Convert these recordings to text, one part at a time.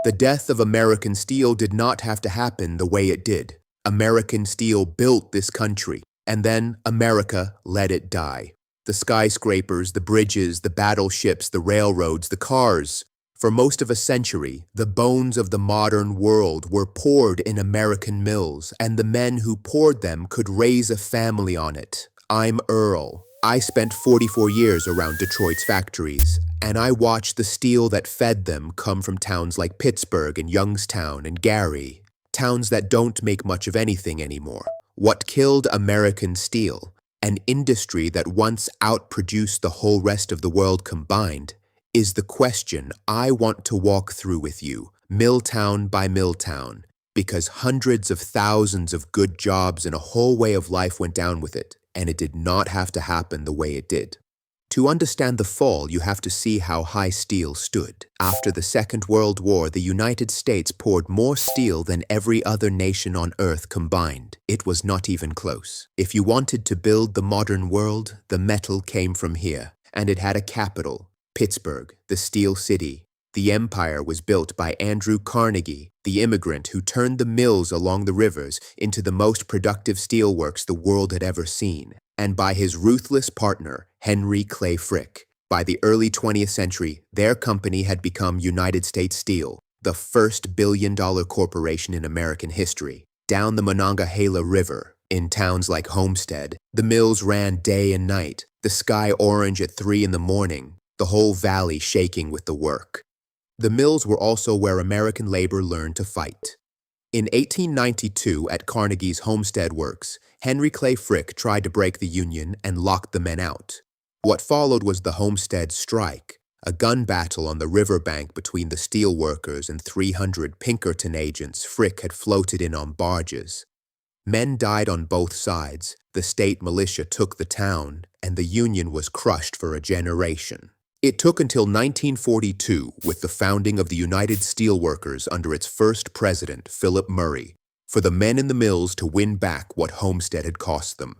The death of American steel did not have to happen the way it did. American steel built this country, and then America let it die. The skyscrapers, the bridges, the battleships, the railroads, the cars. For most of a century, the bones of the modern world were poured in American mills, and the men who poured them could raise a family on it. I'm Earl. I spent 44 years around Detroit's factories, and I watched the steel that fed them come from towns like Pittsburgh and Youngstown and Gary, towns that don't make much of anything anymore. What killed American steel, an industry that once outproduced the whole rest of the world combined, is the question I want to walk through with you, milltown by milltown, because hundreds of thousands of good jobs and a whole way of life went down with it, and it did not have to happen the way it did. To understand the fall, you have to see how high steel stood. After the Second World War, the United States poured more steel than every other nation on Earth combined. It was not even close. If you wanted to build the modern world, the metal came from here, and it had a capital, Pittsburgh, the Steel City. The empire was built by Andrew Carnegie, the immigrant who turned the mills along the rivers into the most productive steelworks the world had ever seen, and by his ruthless partner, Henry Clay Frick. By the early 20th century, their company had become United States Steel, the first billion-dollar corporation in American history. Down the Monongahela River, in towns like Homestead, the mills ran day and night, the sky orange at 3 in the morning, the whole valley shaking with the work. The mills were also where American labor learned to fight. In 1892, at Carnegie's Homestead Works, Henry Clay Frick tried to break the Union and locked the men out. What followed was the Homestead Strike, a gun battle on the riverbank between the steelworkers and 300 Pinkerton agents Frick had floated in on barges. Men died on both sides, the state militia took the town, and the Union was crushed for a generation. It took until 1942, with the founding of the United Steelworkers under its first president, Philip Murray, for the men in the mills to win back what Homestead had cost them.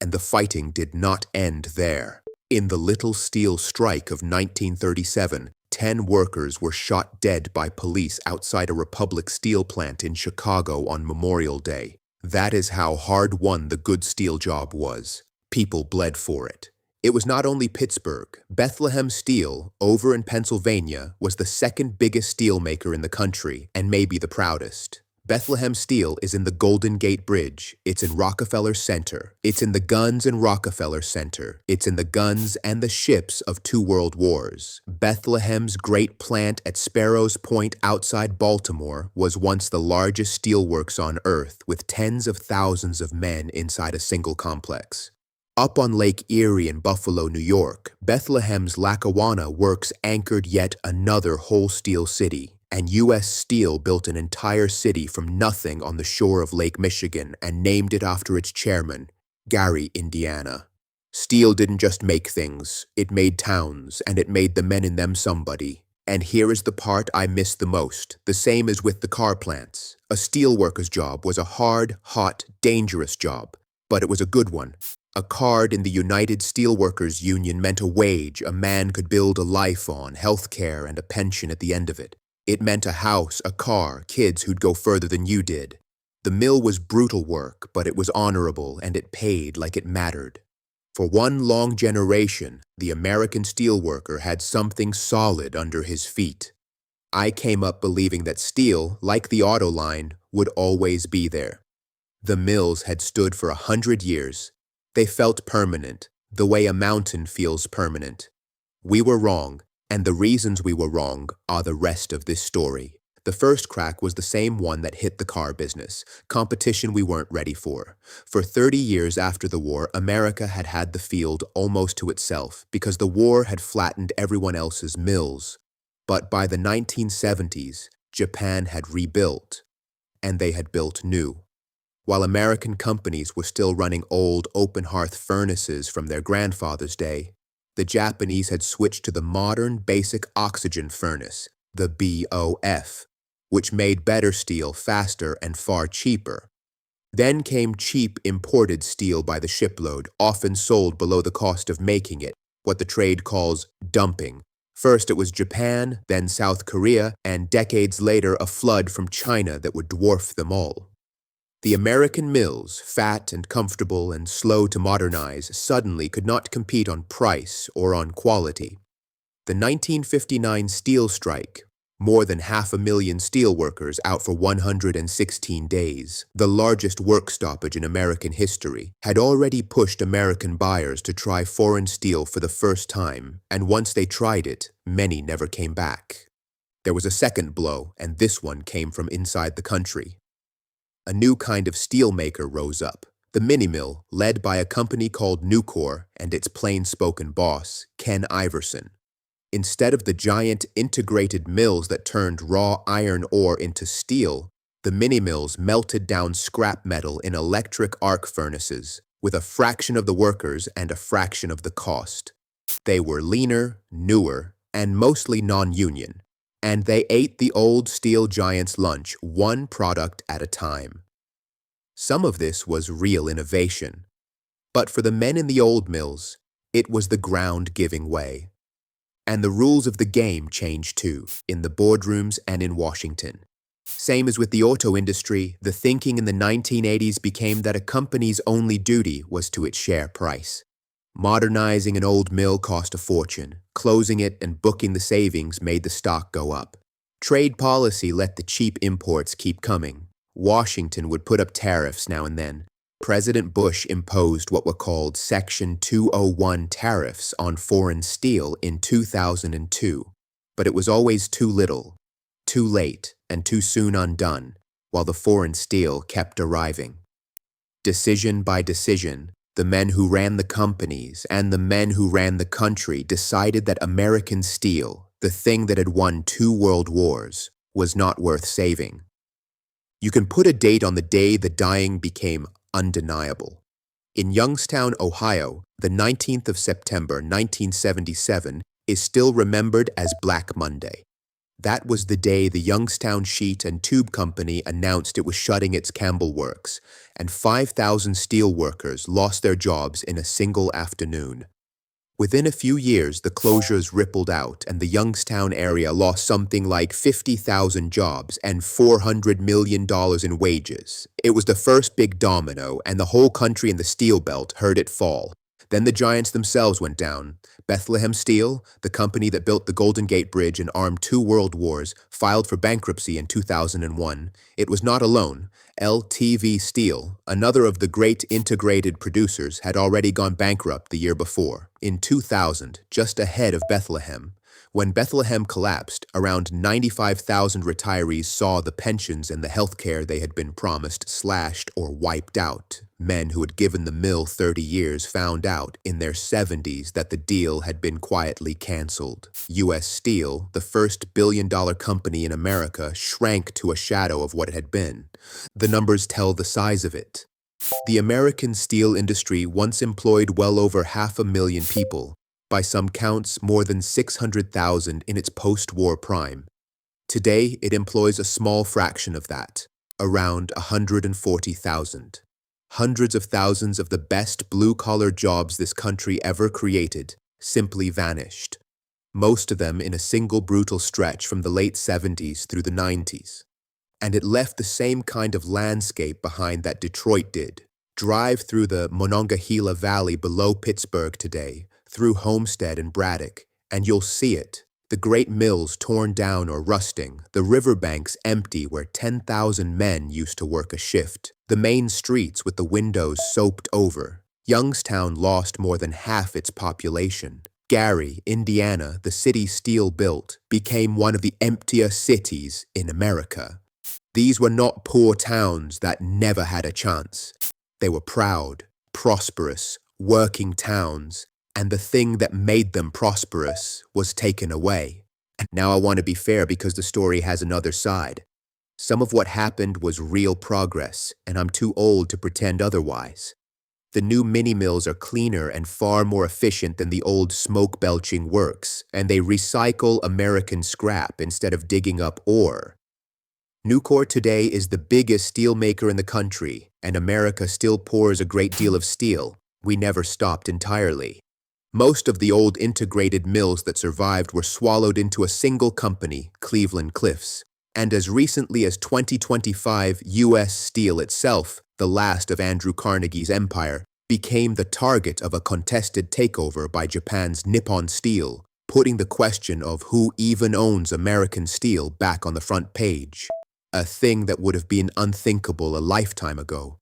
And the fighting did not end there. In the Little Steel Strike of 1937, 10 workers were shot dead by police outside a Republic steel plant in Chicago on Memorial Day. That is how hard-won the good steel job was. People bled for it. It was not only Pittsburgh. Bethlehem Steel, over in Pennsylvania, was the second biggest steel maker in the country, and maybe the proudest. Bethlehem Steel is in the Golden Gate Bridge. It's in Rockefeller Center. It's in the guns in Rockefeller Center. It's in the guns and the ships of 2 world wars. Bethlehem's great plant at Sparrows Point outside Baltimore was once the largest steelworks on Earth, with tens of thousands of men inside a single complex. Up on Lake Erie in Buffalo, New York, Bethlehem's Lackawanna Works anchored yet another whole steel city, and U.S. Steel built an entire city from nothing on the shore of Lake Michigan and named it after its chairman, Gary, Indiana. Steel didn't just make things, it made towns, and it made the men in them somebody. And here is the part I miss the most, the same as with the car plants. A steelworker's job was a hard, hot, dangerous job, but it was a good one. A card in the United Steelworkers Union meant a wage a man could build a life on, health care, and a pension at the end of it. It meant a house, a car, kids who'd go further than you did. The mill was brutal work, but it was honorable, and it paid like it mattered. For one long generation, the American steelworker had something solid under his feet. I came up believing that steel, like the auto line, would always be there. The mills had stood for 100 years. They felt permanent, the way a mountain feels permanent. We were wrong, and the reasons we were wrong are the rest of this story. The first crack was the same one that hit the car business, competition we weren't ready for. For 30 years after the war, America had had the field almost to itself because the war had flattened everyone else's mills. But by the 1970s, Japan had rebuilt, and they had built new. While American companies were still running old open-hearth furnaces from their grandfather's day, the Japanese had switched to the modern basic oxygen furnace, the BOF, which made better steel faster and far cheaper. Then came cheap imported steel by the shipload, often sold below the cost of making it, what the trade calls dumping. First it was Japan, then South Korea, and decades later a flood from China that would dwarf them all. The American mills, fat and comfortable and slow to modernize, suddenly could not compete on price or on quality. The 1959 steel strike, more than 500,000 steelworkers out for 116 days, the largest work stoppage in American history, had already pushed American buyers to try foreign steel for the first time, and once they tried it, many never came back. There was a second blow, and this one came from inside the country. A new kind of steelmaker rose up, the minimill, led by a company called Nucor and its plain-spoken boss, Ken Iverson. Instead of the giant integrated mills that turned raw iron ore into steel, the minimills melted down scrap metal in electric arc furnaces, with a fraction of the workers and a fraction of the cost. They were leaner, newer, and mostly non-union, and they ate the old steel giants' lunch one product at a time. Some of this was real innovation, but for the men in the old mills, it was the ground giving way. And the rules of the game changed too, in the boardrooms and in Washington. Same as with the auto industry, the thinking in the 1980s became that a company's only duty was to its share price. Modernizing an old mill cost a fortune. Closing it and booking the savings made the stock go up. Trade policy let the cheap imports keep coming. Washington would put up tariffs now and then. President Bush imposed what were called Section 201 tariffs on foreign steel in 2002, but it was always too little, too late, and too soon undone, while the foreign steel kept arriving. Decision by decision, the men who ran the companies and the men who ran the country decided that American steel, the thing that had won 2 world wars, was not worth saving. You can put a date on the day the dying became undeniable. In Youngstown, Ohio, the 19th of September 1977 is still remembered as Black Monday. That was the day the Youngstown Sheet and Tube Company announced it was shutting its Campbell Works, and 5,000 steel workers lost their jobs in a single afternoon. Within a few years, the closures rippled out, and the Youngstown area lost something like 50,000 jobs and $400 million in wages. It was the first big domino, and the whole country in the steel belt heard it fall. Then the giants themselves went down. Bethlehem Steel, the company that built the Golden Gate Bridge and armed 2 world wars, filed for bankruptcy in 2001. It was not alone. LTV Steel, another of the great integrated producers, had already gone bankrupt the year before, in 2000, just ahead of Bethlehem. When Bethlehem collapsed, around 95,000 retirees saw the pensions and the health care they had been promised slashed or wiped out. Men who had given the mill 30 years found out in their 70s that the deal had been quietly canceled. U.S. Steel, the first billion-dollar company in America, shrank to a shadow of what it had been. The numbers tell the size of it. The American steel industry once employed well over 500,000 people, by some counts more than 600,000 in its post-war prime. Today, it employs a small fraction of that, around 140,000. Hundreds of thousands of the best blue-collar jobs this country ever created simply vanished, most of them in a single brutal stretch from the late 70s through the 90s. And it left the same kind of landscape behind that Detroit did. Drive through the Monongahela Valley below Pittsburgh today, through Homestead and Braddock, and you'll see it. The great mills torn down or rusting, the riverbanks empty where 10,000 men used to work a shift, the main streets with the windows soaped over. Youngstown lost more than half its population. Gary, Indiana, the city Steel built, became one of the emptiest cities in America. These were not poor towns that never had a chance. They were proud, prosperous, working towns, and the thing that made them prosperous was taken away. And now I want to be fair because the story has another side. Some of what happened was real progress, and I'm too old to pretend otherwise. The new mini-mills are cleaner and far more efficient than the old smoke-belching works, and they recycle American scrap instead of digging up ore. Nucor today is the biggest steelmaker in the country, and America still pours a great deal of steel. We never stopped entirely. Most of the old integrated mills that survived were swallowed into a single company, Cleveland-Cliffs. And as recently as 2025, U.S. Steel itself, the last of Andrew Carnegie's empire, became the target of a contested takeover by Japan's Nippon Steel, putting the question of who even owns American steel back on the front page. A thing that would have been unthinkable a lifetime ago.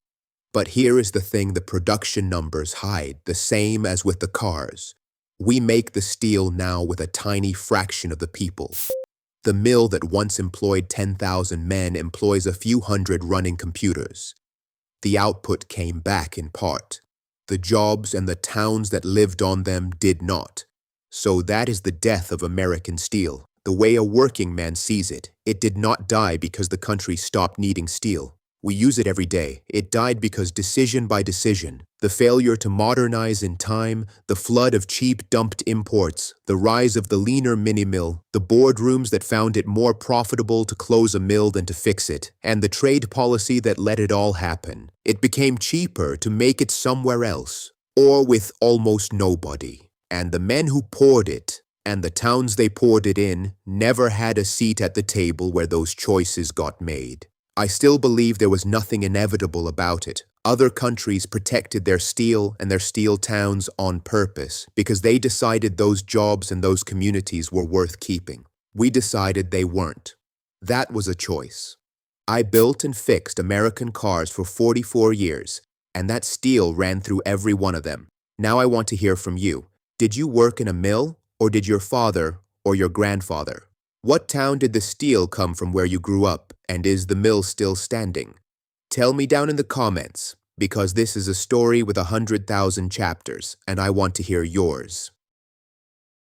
But here is the thing the production numbers hide, the same as with the cars. We make the steel now with a tiny fraction of the people. The mill that once employed 10,000 men employs a few hundred running computers. The output came back in part. The jobs and the towns that lived on them did not. So that is the death of American steel. The way a working man sees it, it did not die because the country stopped needing steel. We use it every day. It died because decision by decision, the failure to modernize in time, the flood of cheap dumped imports, the rise of the leaner mini-mill, the boardrooms that found it more profitable to close a mill than to fix it, and the trade policy that let it all happen. It became cheaper to make it somewhere else, or with almost nobody. And the men who poured it, and the towns they poured it in, never had a seat at the table where those choices got made. I still believe there was nothing inevitable about it. Other countries protected their steel and their steel towns on purpose because they decided those jobs and those communities were worth keeping. We decided they weren't. That was a choice. I built and fixed American cars for 44 years, and that steel ran through every one of them. Now I want to hear from you. Did you work in a mill, or did your father or your grandfather? What town did the steel come from where you grew up, and is the mill still standing? Tell me down in the comments, because this is a story with 100,000 chapters, and I want to hear yours.